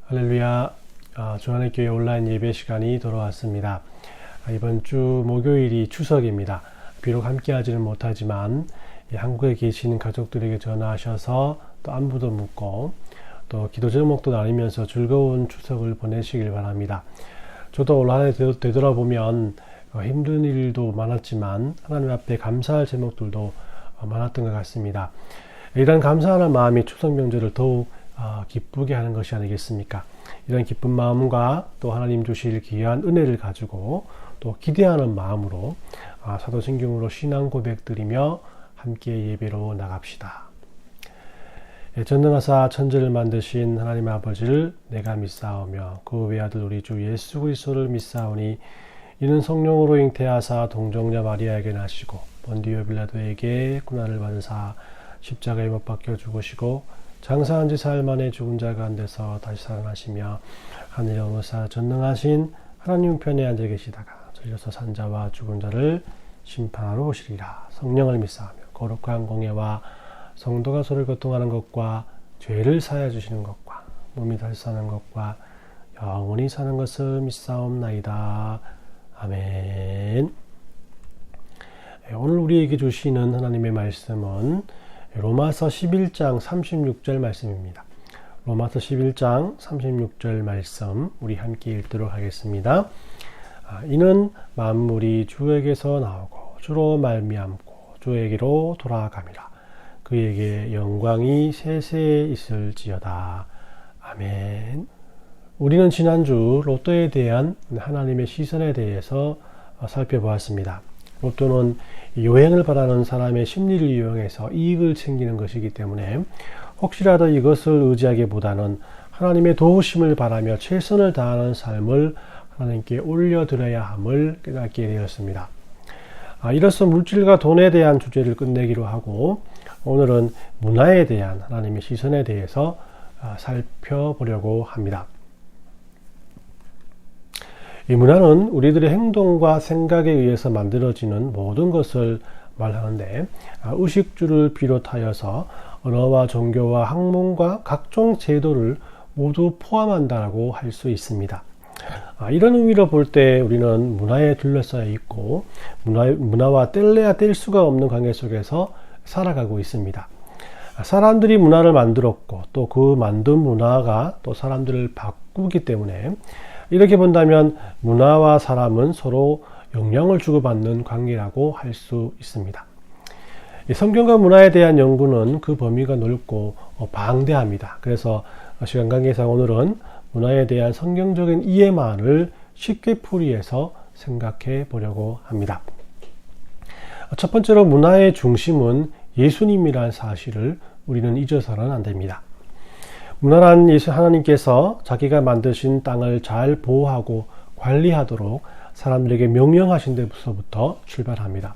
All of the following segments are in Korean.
할렐루야. 주안의 교회 온라인 예배 시간이 돌아왔습니다. 이번 주 목요일이 추석입니다. 비록 함께하지는 못하지만 한국에 계신 가족들에게 전화하셔서 또 안부도 묻고 또 기도 제목도 나누면서 즐거운 추석을 보내시길 바랍니다. 저도 올 한 해 되돌아보면 힘든 일도 많았지만 하나님 앞에 감사할 제목들도 많았던 것 같습니다. 이런 감사하는 마음이 추석 명절을 더욱 기쁘게 하는 것이 아니겠습니까? 이런 기쁜 마음과 또 하나님 주실 귀한 은혜를 가지고 또 기대하는 마음으로 사도신경으로 신앙 고백드리며 함께 예배로 나갑시다. 전능하사 천지를 만드신 하나님 아버지를 내가 믿사오며 그 외아들 우리 주 예수 그리스도를 믿사오니 이는 성령으로 잉태하사 동정녀 마리아에게 나시고 본디오 빌라도에게 고난을 받으사 십자가에 못 박혀 죽으시고 장사한 지 사흘 만에 죽은 자 가운데서 다시 살아나시며 하늘에 오르사 전능하신 하나님 편에 앉아 계시다가 저희로서 산자와 죽은 자를 심판하러 오시리라. 성령을 믿사하며 거룩한 공예와 성도가 서로 교통하는 것과 죄를 사하여 주시는 것과 몸이 다시 사는 것과 영원히 사는 것을 믿사옵나이다. 아멘. 오늘 우리에게 주시는 하나님의 말씀은 로마서 11장 36절 말씀입니다. 로마서 11장 36절 말씀 우리 함께 읽도록 하겠습니다. 이는 만물이 주에게서 나오고 주로 말미암고 주에게로 돌아감이라. 그에게 영광이 세세에 있을지어다. 아멘. 우리는 지난주 로또에 대한 하나님의 시선에 대해서 살펴보았습니다. 로또는 요행을 바라는 사람의 심리를 이용해서 이익을 챙기는 것이기 때문에 혹시라도 이것을 의지하기보다는 하나님의 도우심을 바라며 최선을 다하는 삶을 하나님께 올려드려야 함을 깨닫게 되었습니다. 이로써 물질과 돈에 대한 주제를 끝내기로 하고 오늘은 문화에 대한 하나님의 시선에 대해서 살펴보려고 합니다. 이 문화는 우리들의 행동과 생각에 의해서 만들어지는 모든 것을 말하는데 의식주를 비롯하여서 언어와 종교와 학문과 각종 제도를 모두 포함한다고 할 수 있습니다. 이런 의미로 볼 때 우리는 문화에 둘러싸여 있고 문화와 뗄래야 뗄 수가 없는 관계 속에서 살아가고 있습니다. 사람들이 문화를 만들었고 또 그 만든 문화가 또 사람들을 바꾸기 때문에 이렇게 본다면 문화와 사람은 서로 영향을 주고받는 관계라고 할 수 있습니다. 성경과 문화에 대한 연구는 그 범위가 넓고 방대합니다. 그래서 시간 관계상 오늘은 문화에 대한 성경적인 이해만을 쉽게 풀이해서 생각해 보려고 합니다. 첫 번째로 문화의 중심은 예수님이라는 사실을 우리는 잊어서는 안 됩니다. 문화란 예수 하나님께서 자기가 만드신 땅을 잘 보호하고 관리하도록 사람들에게 명령하신 데서부터 출발합니다.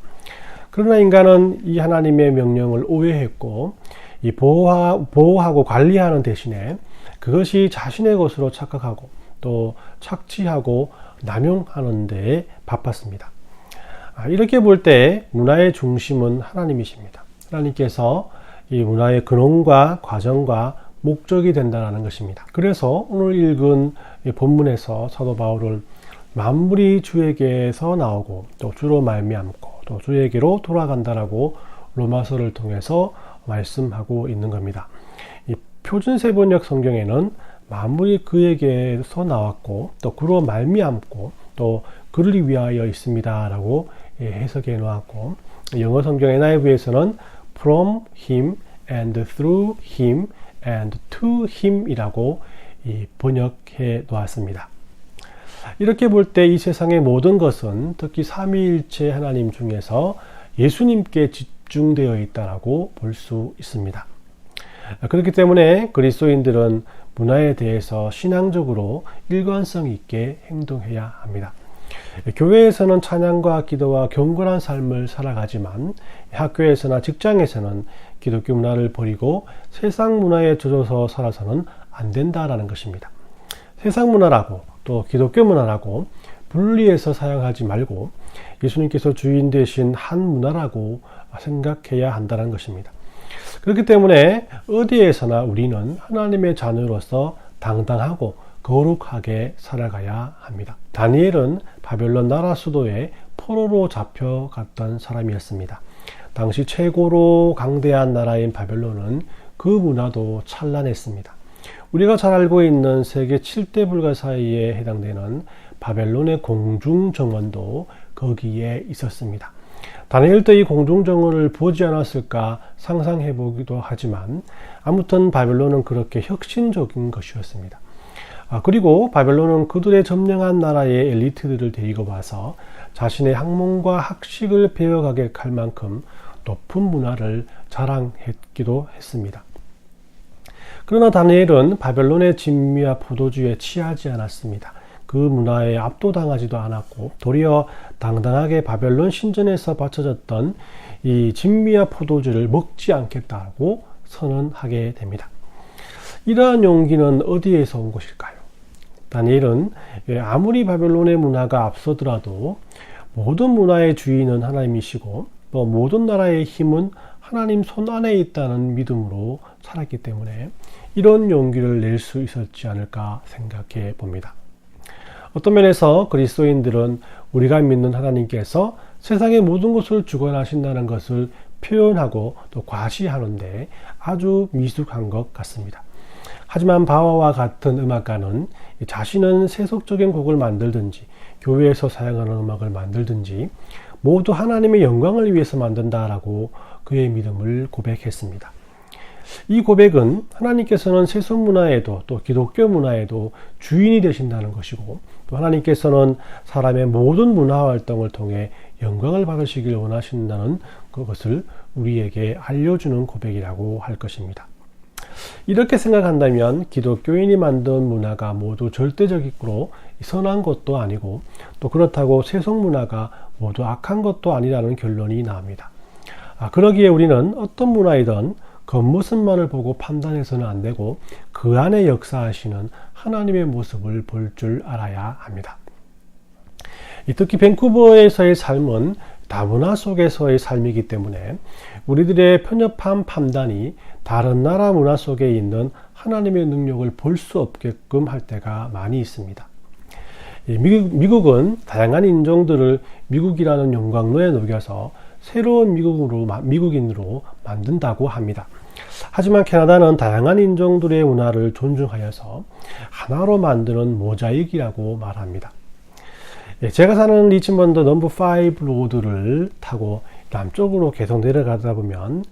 그러나 인간은 이 하나님의 명령을 오해했고 이 보호하고 관리하는 대신에 그것이 자신의 것으로 착각하고 또 착취하고 남용하는 데에 바빴습니다. 이렇게 볼 때 문화의 중심은 하나님이십니다. 하나님께서 이 문화의 근원과 과정과 목적이 된다는 것입니다. 그래서 오늘 읽은 본문에서 사도 바울은 만물이 주에게서 나오고 또 주로 말미암고 또 주에게로 돌아간다라고 로마서를 통해서 말씀하고 있는 겁니다. 이 표준세번역 성경에는 만물이 그에게서 나왔고 또 그로 말미암고 또 그를 위하여 있습니다라고 해석해 놓았고 영어 성경 NIV에서는 from him and through him and to him 이라고 번역해 놓았습니다. 이렇게 볼 때 이 세상의 모든 것은 특히 삼위일체 하나님 중에서 예수님께 집중되어 있다라고 볼 수 있습니다. 그렇기 때문에 그리스도인들은 문화에 대해서 신앙적으로 일관성 있게 행동해야 합니다. 교회에서는 찬양과 기도와 경건한 삶을 살아가지만 학교에서나 직장에서는 기독교 문화를 버리고 세상 문화에 젖어서 살아서는 안 된다라는 것입니다. 세상 문화라고 또 기독교 문화라고 분리해서 사용하지 말고 예수님께서 주인 되신 한 문화라고 생각해야 한다는 것입니다. 그렇기 때문에 어디에서나 우리는 하나님의 자녀로서 당당하고 거룩하게 살아가야 합니다. 다니엘은 바벨론 나라 수도에 포로로 잡혀갔던 사람이었습니다. 당시 최고로 강대한 나라인 바벨론은 그 문화도 찬란했습니다. 우리가 잘 알고 있는 세계 7대 불가 사이에 해당되는 바벨론의 공중정원도 거기에 있었습니다. 다니엘도 이 공중정원을 보지 않았을까 상상해 보기도 하지만 아무튼 바벨론은 그렇게 혁신적인 것이었습니다. 그리고 바벨론은 그들의 점령한 나라의 엘리트들을 데리고 와서 자신의 학문과 학식을 배워가게 할 만큼 높은 문화를 자랑했기도 했습니다. 그러나 다니엘은 바벨론의 진미와 포도주에 취하지 않았습니다. 그 문화에 압도당하지도 않았고 도리어 당당하게 바벨론 신전에서 바쳐졌던 이 진미와 포도주를 먹지 않겠다고 선언하게 됩니다. 이러한 용기는 어디에서 온 것일까요? 다니엘은 아무리 바벨론의 문화가 앞서더라도 모든 문화의 주인은 하나님이시고 또 모든 나라의 힘은 하나님 손 안에 있다는 믿음으로 살았기 때문에 이런 용기를 낼 수 있었지 않을까 생각해 봅니다. 어떤 면에서 그리스도인들은 우리가 믿는 하나님께서 세상의 모든 것을 주관하신다는 것을 표현하고 또 과시하는데 아주 미숙한 것 같습니다. 하지만 바와와 같은 음악가는 자신은 세속적인 곡을 만들든지 교회에서 사용하는 음악을 만들든지 모두 하나님의 영광을 위해서 만든다라고 그의 믿음을 고백했습니다. 이 고백은 하나님께서는 세속 문화에도 또 기독교 문화에도 주인이 되신다는 것이고 또 하나님께서는 사람의 모든 문화 활동을 통해 영광을 받으시길 원하신다는 그것을 우리에게 알려주는 고백이라고 할 것입니다. 이렇게 생각한다면 기독교인이 만든 문화가 모두 절대적이고 선한 것도 아니고 또 그렇다고 세속 문화가 모두 악한 것도 아니라는 결론이 나옵니다. 그러기에 우리는 어떤 문화이든 겉모습만을 보고 판단해서는 안 되고 그 안에 역사하시는 하나님의 모습을 볼 줄 알아야 합니다. 특히 밴쿠버에서의 삶은 다문화 속에서의 삶이기 때문에 우리들의 편협한 판단이 다른 나라 문화 속에 있는 하나님의 능력을 볼 수 없게끔 할 때가 많이 있습니다. 미국은 다양한 인종들을 미국이라는 용광로에 녹여서 새로운 미국인으로 만든다고 합니다. 하지만 캐나다는 다양한 인종들의 문화를 존중하여서 하나로 만드는 모자익이라고 말합니다. 제가 사는 리치먼드 넘버 5 로드를 타고 남쪽으로 계속 내려가다 보면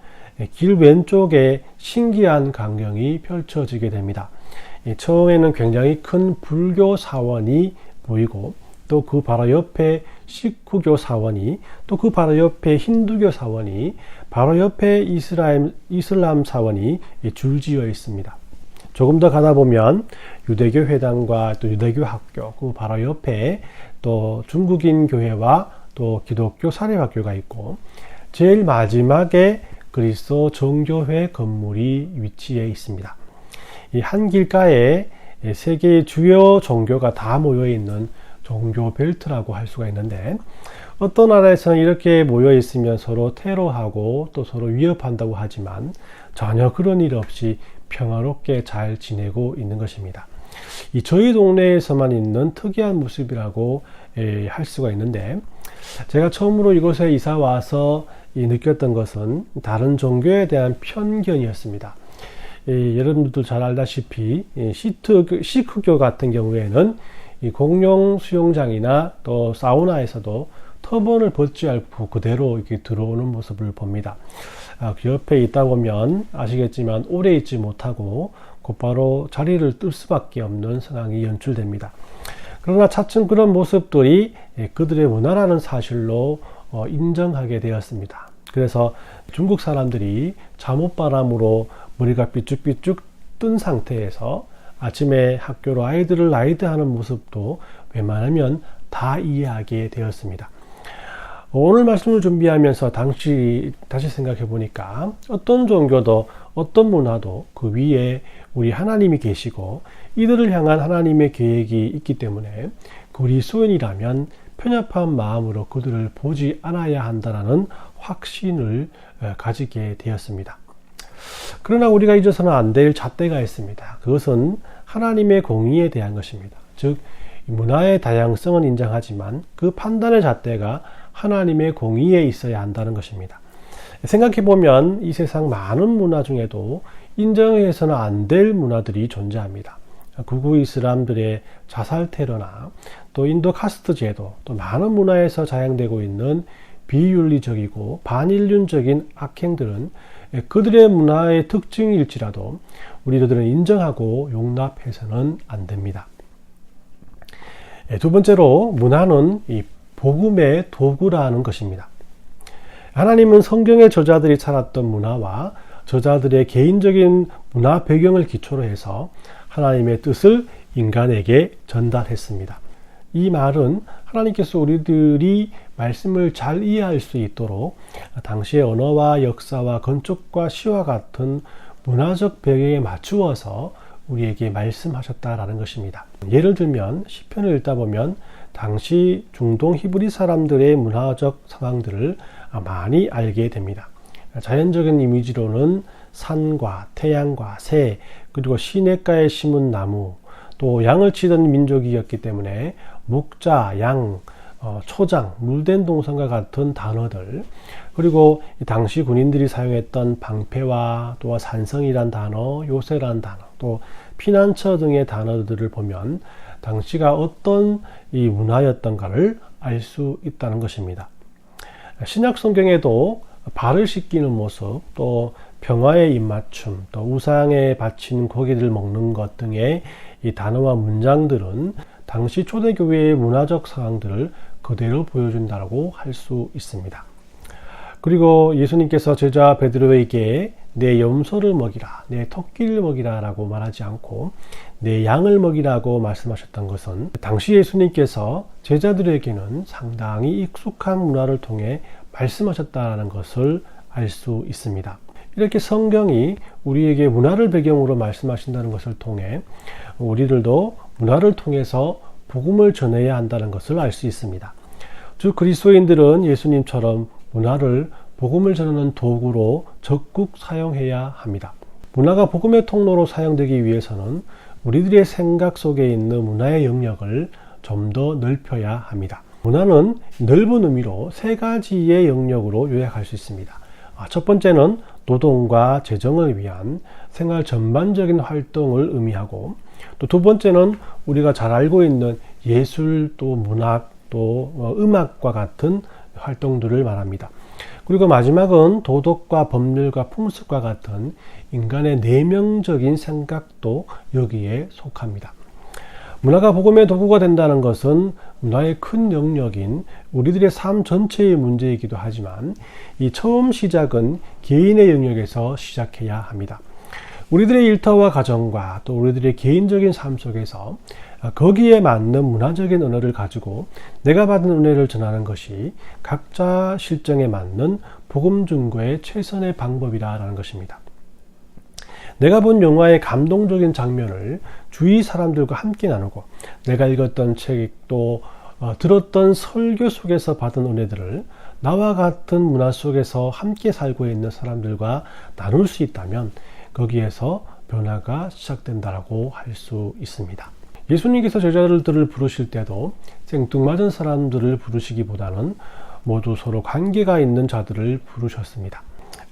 길 왼쪽에 신기한 광경이 펼쳐지게 됩니다. 처음에는 굉장히 큰 불교 사원이 보이고 또 그 바로 옆에 시크교 사원이 또 그 바로 옆에 힌두교 사원이 바로 옆에 이슬람 사원이 줄지어 있습니다. 조금 더 가다 보면 유대교 회당과 또 유대교 학교 그 바로 옆에 또 중국인 교회와 또 기독교 사립학교가 있고 제일 마지막에 그리스도 정교회 건물이 위치해 있습니다. 이 한 길가에 세계의 주요 종교가 다 모여 있는 종교 벨트라고 할 수가 있는데 어떤 나라에서는 이렇게 모여 있으면 서로 테러하고 또 서로 위협한다고 하지만 전혀 그런 일 없이 평화롭게 잘 지내고 있는 것입니다. 이 저희 동네에서만 있는 특이한 모습이라고 할 수가 있는데 제가 처음으로 이곳에 이사 와서 느꼈던 것은 다른 종교에 대한 편견이었습니다. 여러분들도 잘 알다시피 시크교 같은 경우에는 이 공용 수영장이나 또 사우나에서도 터번을 벗지 않고 그대로 이렇게 들어오는 모습을 봅니다. 그 옆에 있다 보면 아시겠지만 오래 있지 못하고 곧바로 자리를 뜰 수밖에 없는 상황이 연출됩니다. 그러나 차츰 그런 모습들이 그들의 문화라는 사실로 인정하게 되었습니다. 그래서 중국 사람들이 잠옷바람으로 머리가 삐쭉삐쭉 뜬 상태에서 아침에 학교로 아이들을 라이드하는 모습도 웬만하면 다 이해하게 되었습니다. 오늘 말씀을 준비하면서 다시 생각해 보니까 어떤 종교도 어떤 문화도 그 위에 우리 하나님이 계시고 이들을 향한 하나님의 계획이 있기 때문에 그리스도인이라면 편협한 마음으로 그들을 보지 않아야 한다는 확신을 가지게 되었습니다. 그러나 우리가 잊어서는 안 될 잣대가 있습니다. 그것은 하나님의 공의에 대한 것입니다. 즉 문화의 다양성은 인정하지만 그 판단의 잣대가 하나님의 공의에 있어야 한다는 것입니다. 생각해보면 이 세상 많은 문화 중에도 인정해서는 안 될 문화들이 존재합니다. 극우 이슬람들의 자살 테러나 또 인도 카스트 제도, 또 많은 문화에서 자행되고 있는 비윤리적이고 반인륜적인 악행들은 그들의 문화의 특징일지라도 우리들은 인정하고 용납해서는 안 됩니다. 두 번째로 문화는 이 복음의 도구라는 것입니다. 하나님은 성경의 저자들이 살았던 문화와 저자들의 개인적인 문화 배경을 기초로 해서 하나님의 뜻을 인간에게 전달했습니다. 이 말은 하나님께서 우리들이 말씀을 잘 이해할 수 있도록 당시의 언어와 역사와 건축과 시와 같은 문화적 배경에 맞추어서 우리에게 말씀하셨다라는 것입니다. 예를 들면 시편을 읽다 보면 당시 중동 히브리 사람들의 문화적 상황들을 많이 알게 됩니다. 자연적인 이미지로는 산과 태양과 새, 그리고 시냇가에 심은 나무, 또 양을 치던 민족이었기 때문에 목자, 양, 초장, 물된 동산과 같은 단어들, 그리고 당시 군인들이 사용했던 방패와 또 산성이란 단어, 요새란 단어, 또 피난처 등의 단어들을 보면 당시가 어떤 이 문화였던가를 알 수 있다는 것입니다. 신약 성경에도 발을 씻기는 모습, 또 병화의 입맞춤, 또 우상에 바친 고기를 먹는 것 등의 이 단어와 문장들은 당시 초대교회의 문화적 상황들을 그대로 보여준다고 할 수 있습니다. 그리고 예수님께서 제자 베드로에게 내 염소를 먹이라, 내 토끼를 먹이라 라고 말하지 않고 내 양을 먹이라고 말씀하셨던 것은 당시 예수님께서 제자들에게는 상당히 익숙한 문화를 통해 말씀하셨다는 것을 알 수 있습니다. 이렇게 성경이 우리에게 문화를 배경으로 말씀하신다는 것을 통해 우리들도 문화를 통해서 복음을 전해야 한다는 것을 알 수 있습니다. 즉 그리스도인들은 예수님처럼 문화를 복음을 전하는 도구로 적극 사용해야 합니다. 문화가 복음의 통로로 사용되기 위해서는 우리들의 생각 속에 있는 문화의 영역을 좀 더 넓혀야 합니다. 문화는 넓은 의미로 세 가지의 영역으로 요약할 수 있습니다. 첫 번째는 노동과 재정을 위한 생활 전반적인 활동을 의미하고, 또 두 번째는 우리가 잘 알고 있는 예술, 또 문학, 또 음악과 같은 활동들을 말합니다. 그리고 마지막은 도덕과 법률과 풍습과 같은 인간의 내면적인 생각도 여기에 속합니다. 문화가 복음의 도구가 된다는 것은 문화의 큰 영역인 우리들의 삶 전체의 문제이기도 하지만 이 처음 시작은 개인의 영역에서 시작해야 합니다. 우리들의 일터와 가정과 또 우리들의 개인적인 삶 속에서 거기에 맞는 문화적인 언어를 가지고 내가 받은 은혜를 전하는 것이 각자 실정에 맞는 복음 증거의 최선의 방법이라는 것입니다. 내가 본 영화의 감동적인 장면을 주위 사람들과 함께 나누고 내가 읽었던 책 또 들었던 설교 속에서 받은 은혜들을 나와 같은 문화 속에서 함께 살고 있는 사람들과 나눌 수 있다면 거기에서 변화가 시작된다고 할 수 있습니다. 예수님께서 제자들을 부르실 때도 생뚱맞은 사람들을 부르시기보다는 모두 서로 관계가 있는 자들을 부르셨습니다.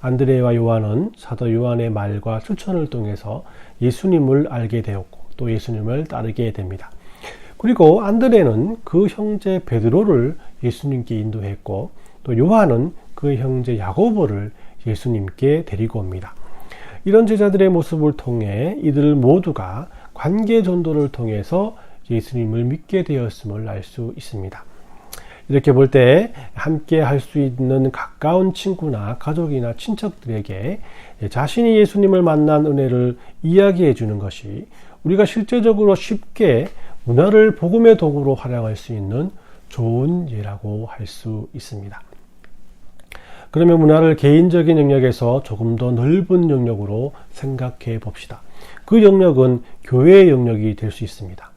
안드레와 요한은 사도 요한의 말과 추천을 통해서 예수님을 알게 되었고 또 예수님을 따르게 됩니다. 그리고 안드레는 그 형제 베드로를 예수님께 인도했고 또 요한은 그 형제 야고보를 예수님께 데리고 옵니다. 이런 제자들의 모습을 통해 이들 모두가 관계 전도를 통해서 예수님을 믿게 되었음을 알 수 있습니다. 이렇게 볼 때 함께 할 수 있는 가까운 친구나 가족이나 친척들에게 자신이 예수님을 만난 은혜를 이야기해 주는 것이 우리가 실제적으로 쉽게 문화를 복음의 도구로 활용할 수 있는 좋은 예라고 할 수 있습니다. 그러면 문화를 개인적인 영역에서 조금 더 넓은 영역으로 생각해 봅시다. 그 영역은 교회의 영역이 될 수 있습니다.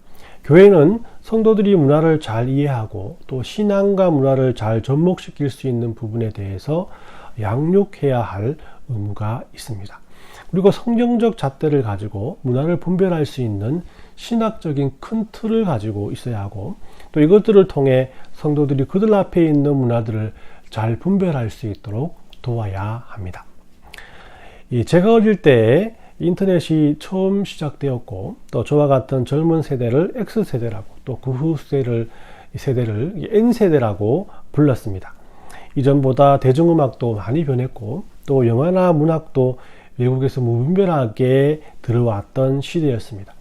교회는 성도들이 문화를 잘 이해하고 또 신앙과 문화를 잘 접목시킬 수 있는 부분에 대해서 양육해야 할 의무가 있습니다. 그리고 성경적 잣대를 가지고 문화를 분별할 수 있는 신학적인 큰 틀을 가지고 있어야 하고, 또 이것들을 통해 성도들이 그들 앞에 있는 문화들을 잘 분별할 수 있도록 도와야 합니다. 제가 어릴 때 인터넷이 처음 시작되었고, 또 저와 같은 젊은 세대를 X세대라고, 또 그 후 세대를 N세대라고 불렀습니다. 이전보다 대중음악도 많이 변했고, 또 영화나 문학도 외국에서 무분별하게 들어왔던 시대였습니다.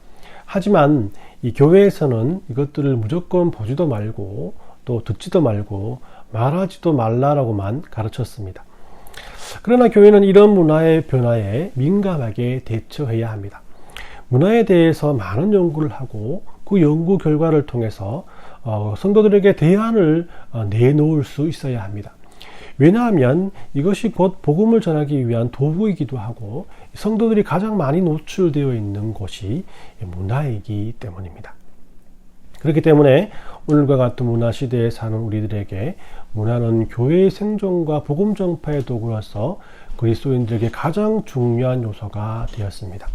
하지만 이 교회에서는 이것들을 무조건 보지도 말고 또 듣지도 말고 말하지도 말라라고만 가르쳤습니다. 그러나 교회는 이런 문화의 변화에 민감하게 대처해야 합니다. 문화에 대해서 많은 연구를 하고 그 연구 결과를 통해서 성도들에게 대안을 내놓을 수 있어야 합니다. 왜냐하면 이것이 곧 복음을 전하기 위한 도구이기도 하고 성도들이 가장 많이 노출되어 있는 곳이 문화이기 때문입니다. 그렇기 때문에 오늘과 같은 문화 시대에 사는 우리들에게 문화는 교회의 생존과 복음 전파의 도구로서 그리스도인들에게 가장 중요한 요소가 되었습니다.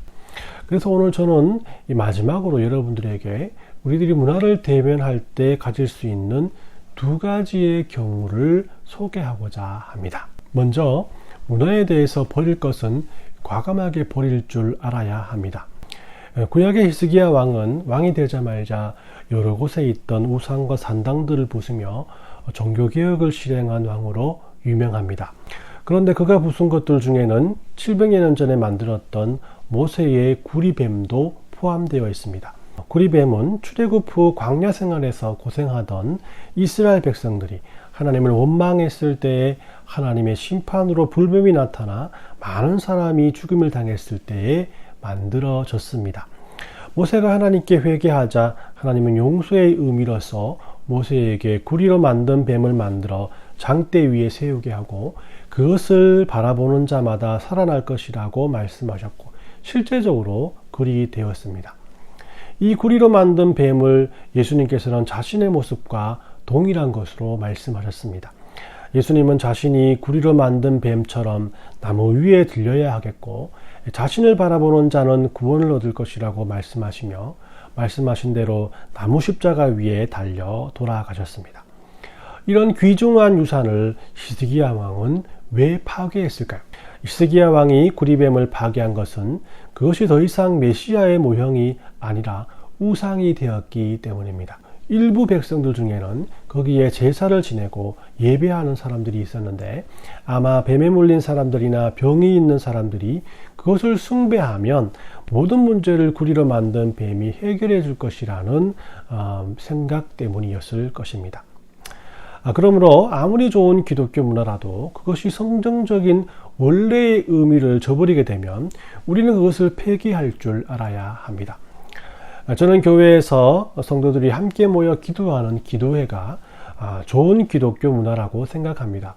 그래서 오늘 저는 마지막으로 여러분들에게 우리들이 문화를 대면할 때 가질 수 있는 두 가지의 경우를 소개하고자 합니다. 먼저 문화에 대해서 버릴 것은 과감하게 버릴 줄 알아야 합니다. 구약의 히스기야 왕은 왕이 되자마자 여러 곳에 있던 우상과 산당들을 부수며 종교개혁을 실행한 왕으로 유명합니다. 그런데 그가 부순 것들 중에는 700여 년 전에 만들었던 모세의 구리뱀도 포함되어 있습니다. 구리뱀은 출애굽 후 광야 생활에서 고생하던 이스라엘 백성들이 하나님을 원망했을 때에 하나님의 심판으로 불뱀이 나타나 많은 사람이 죽음을 당했을 때에 만들어졌습니다. 모세가 하나님께 회개하자 하나님은 용서의 의미로서 모세에게 구리로 만든 뱀을 만들어 장대 위에 세우게 하고 그것을 바라보는 자마다 살아날 것이라고 말씀하셨고 실제적으로 그리 되었습니다. 이 구리로 만든 뱀을 예수님께서는 자신의 모습과 동일한 것으로 말씀하셨습니다. 예수님은 자신이 구리로 만든 뱀처럼 나무 위에 들려야 하겠고 자신을 바라보는 자는 구원을 얻을 것이라고 말씀하시며 말씀하신 대로 나무 십자가 위에 달려 돌아가셨습니다. 이런 귀중한 유산을 히스기야 왕은 왜 파괴했을까요? 히스기야 왕이 구리뱀을 파괴한 것은 그것이 더 이상 메시아의 모형이 아니라 우상이 되었기 때문입니다. 일부 백성들 중에는 거기에 제사를 지내고 예배하는 사람들이 있었는데 아마 뱀에 물린 사람들이나 병이 있는 사람들이 그것을 숭배하면 모든 문제를 구리로 만든 뱀이 해결해 줄 것이라는 생각 때문이었을 것입니다. 그러므로 아무리 좋은 기독교 문화라도 그것이 성경적인 원래의 의미를 저버리게 되면 우리는 그것을 폐기할 줄 알아야 합니다. 저는 교회에서 성도들이 함께 모여 기도하는 기도회가 좋은 기독교 문화라고 생각합니다.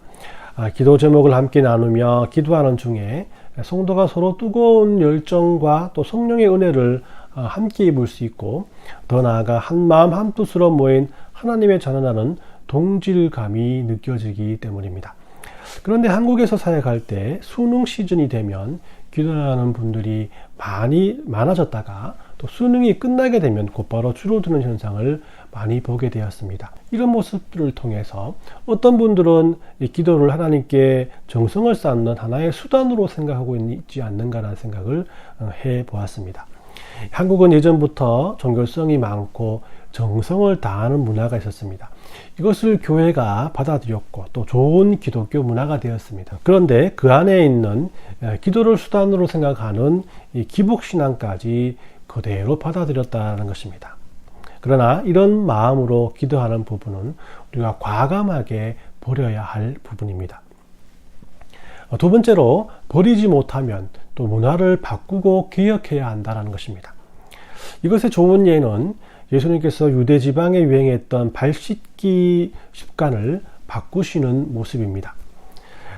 기도 제목을 함께 나누며 기도하는 중에 성도가 서로 뜨거운 열정과 또 성령의 은혜를 함께 입을 수 있고 더 나아가 한마음 한뜻으로 모인 하나님의 자녀라는 동질감이 느껴지기 때문입니다. 그런데 한국에서 사역할 때 수능 시즌이 되면 기도하는 분들이 많아졌다가 또 수능이 끝나게 되면 곧바로 줄어드는 현상을 많이 보게 되었습니다. 이런 모습들을 통해서 어떤 분들은 이 기도를 하나님께 정성을 쌓는 하나의 수단으로 생각하고 있지 않는가라는 생각을 해보았습니다. 한국은 예전부터 종교성이 많고 정성을 다하는 문화가 있었습니다. 이것을 교회가 받아들였고 또 좋은 기독교 문화가 되었습니다. 그런데 그 안에 있는 기도를 수단으로 생각하는 이 기복신앙까지 그대로 받아들였다는 것입니다. 그러나 이런 마음으로 기도하는 부분은 우리가 과감하게 버려야 할 부분입니다. 두 번째로 버리지 못하면 또 문화를 바꾸고 개혁해야 한다는 것입니다. 이것의 좋은 예는 예수님께서 유대 지방에 유행했던 발 씻기 습관을 바꾸시는 모습입니다.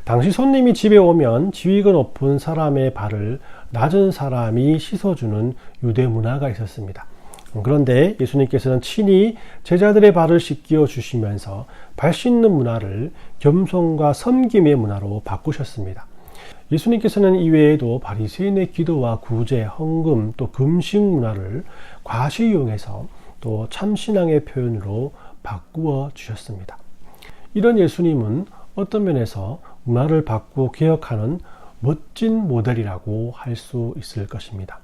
당시 손님이 집에 오면 지위가 높은 사람의 발을 낮은 사람이 씻어주는 유대 문화가 있었습니다. 그런데 예수님께서는 친히 제자들의 발을 씻겨 주시면서 발 씻는 문화를 겸손과 섬김의 문화로 바꾸셨습니다. 예수님께서는 이외에도 바리새인의 기도와 구제, 헌금, 또 금식 문화를 과시이용해서 또 참신앙의 표현으로 바꾸어 주셨습니다. 이런 예수님은 어떤 면에서 문화를 바꾸어 개혁하는 멋진 모델이라고 할 수 있을 것입니다.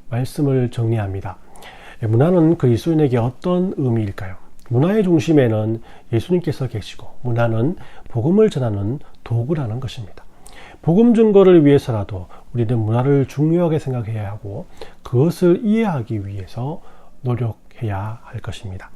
말씀을 정리합니다. 문화는 그리스도인에게 어떤 의미일까요? 문화의 중심에는 예수님께서 계시고 문화는 복음을 전하는 도구라는 것입니다. 복음 증거를 위해서라도 우리는 문화를 중요하게 생각해야 하고 그것을 이해하기 위해서 노력해야 할 것입니다.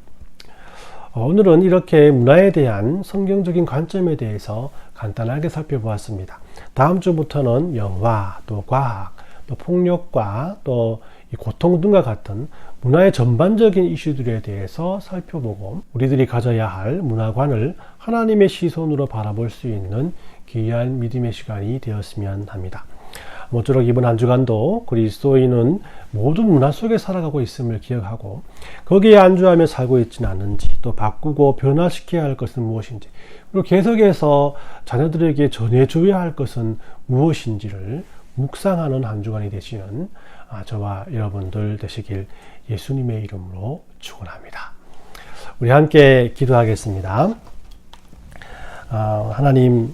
오늘은 이렇게 문화에 대한 성경적인 관점에 대해서 간단하게 살펴보았습니다. 다음 주부터는 영화, 또 과학, 또 폭력과 또 고통 등과 같은 문화의 전반적인 이슈들에 대해서 살펴보고 우리들이 가져야 할 문화관을 하나님의 시선으로 바라볼 수 있는 귀한 믿음의 시간이 되었으면 합니다. 모쪼록 이번 한 주간도 그리스도인은 모든 문화 속에 살아가고 있음을 기억하고 거기에 안주하며 살고 있지는 않은지, 또 바꾸고 변화시켜야 할 것은 무엇인지, 그리고 계속해서 자녀들에게 전해줘야 할 것은 무엇인지를 묵상하는 한 주간이 되시는 저와 여러분들 되시길 예수님의 이름으로 축원합니다. 우리 함께 기도하겠습니다. 하나님,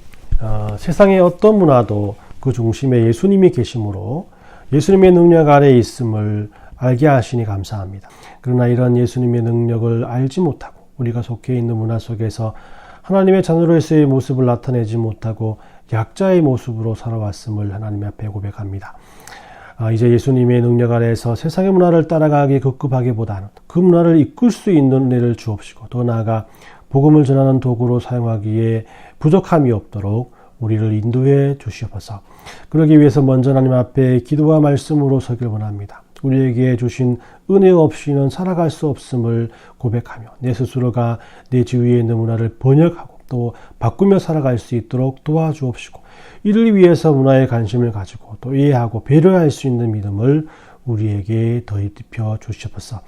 세상의 어떤 문화도 그 중심에 예수님이 계심으로 예수님의 능력 아래에 있음을 알게 하시니 감사합니다. 그러나 이런 예수님의 능력을 알지 못하고 우리가 속해 있는 문화 속에서 하나님의 자녀로서의 모습을 나타내지 못하고 약자의 모습으로 살아왔음을 하나님 앞에 고백합니다. 이제 예수님의 능력 아래에서 세상의 문화를 따라가기 급급하기보다는 그 문화를 이끌 수 있는 은혜를 주옵시고 더 나아가 복음을 전하는 도구로 사용하기에 부족함이 없도록 우리를 인도해 주시옵소서. 그러기 위해서 먼저 하나님 앞에 기도와 말씀으로 서길 원합니다. 우리에게 주신 은혜 없이는 살아갈 수 없음을 고백하며 내 스스로가 내 주위에 있는 문화를 번역하고 또 바꾸며 살아갈 수 있도록 도와주옵시고 이를 위해서 문화에 관심을 가지고 또 이해하고 배려할 수 있는 믿음을 우리에게 더입혀 주시옵소서.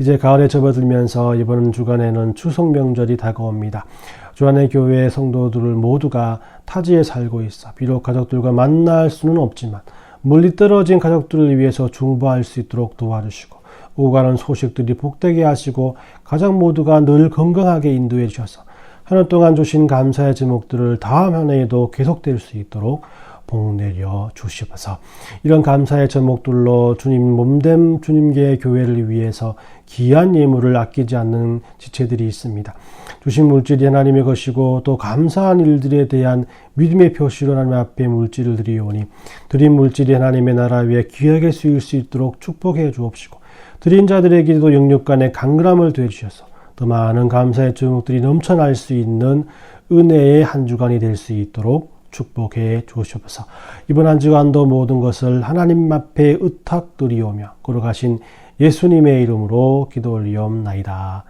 이제 가을에 접어들면서 이번 주간에는 추석 명절이 다가옵니다. 주안의 교회 성도들 모두가 타지에 살고 있어 비록 가족들과 만날 수는 없지만 멀리 떨어진 가족들을 위해서 중보할 수 있도록 도와주시고 오고 가는 소식들이 복되게 하시고 가족 모두가 늘 건강하게 인도해 주셔서 한 해 동안 주신 감사의 제목들을 다음 한 해에도 계속될 수 있도록 복 내려 주시옵소서. 이런 감사의 제목들로 주님 몸된 주님께 교회를 위해서 귀한 예물을 아끼지 않는 지체들이 있습니다. 주신 물질이 하나님의 것이고 또 감사한 일들에 대한 믿음의 표시로 하나님 앞에 물질을 드리오니 드린 물질이 하나님의 나라 위에 귀하게 쓰일 수 있도록 축복해 주옵시고 드린 자들에게도 영육간의 강건함을 되주셔서 더 많은 감사의 제목들이 넘쳐날 수 있는 은혜의 한 주간이 될 수 있도록 축복해 주시옵소서. 이번 한 주간도 모든 것을 하나님 앞에 의탁드리오며 걸어가신 예수님의 이름으로 기도 올리옵나이다.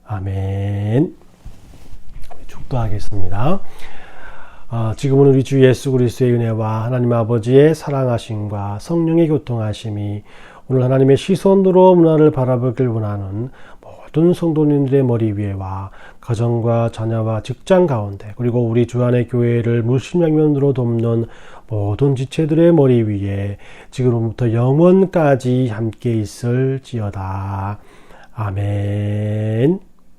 아멘. 축도하겠습니다. 지금은 우리 주 예수 그리스도의 은혜와 하나님 아버지의 사랑하심과 성령의 교통하심이 오늘 하나님의 시선으로 문화를 바라보길 원하는 모든 성도님들의 머리 위에와 가정과 자녀와 직장 가운데 그리고 우리 주안의 교회를 물심양면으로 돕는 모든 지체들의 머리 위에 지금부터 영원까지 함께 있을지어다. 아멘.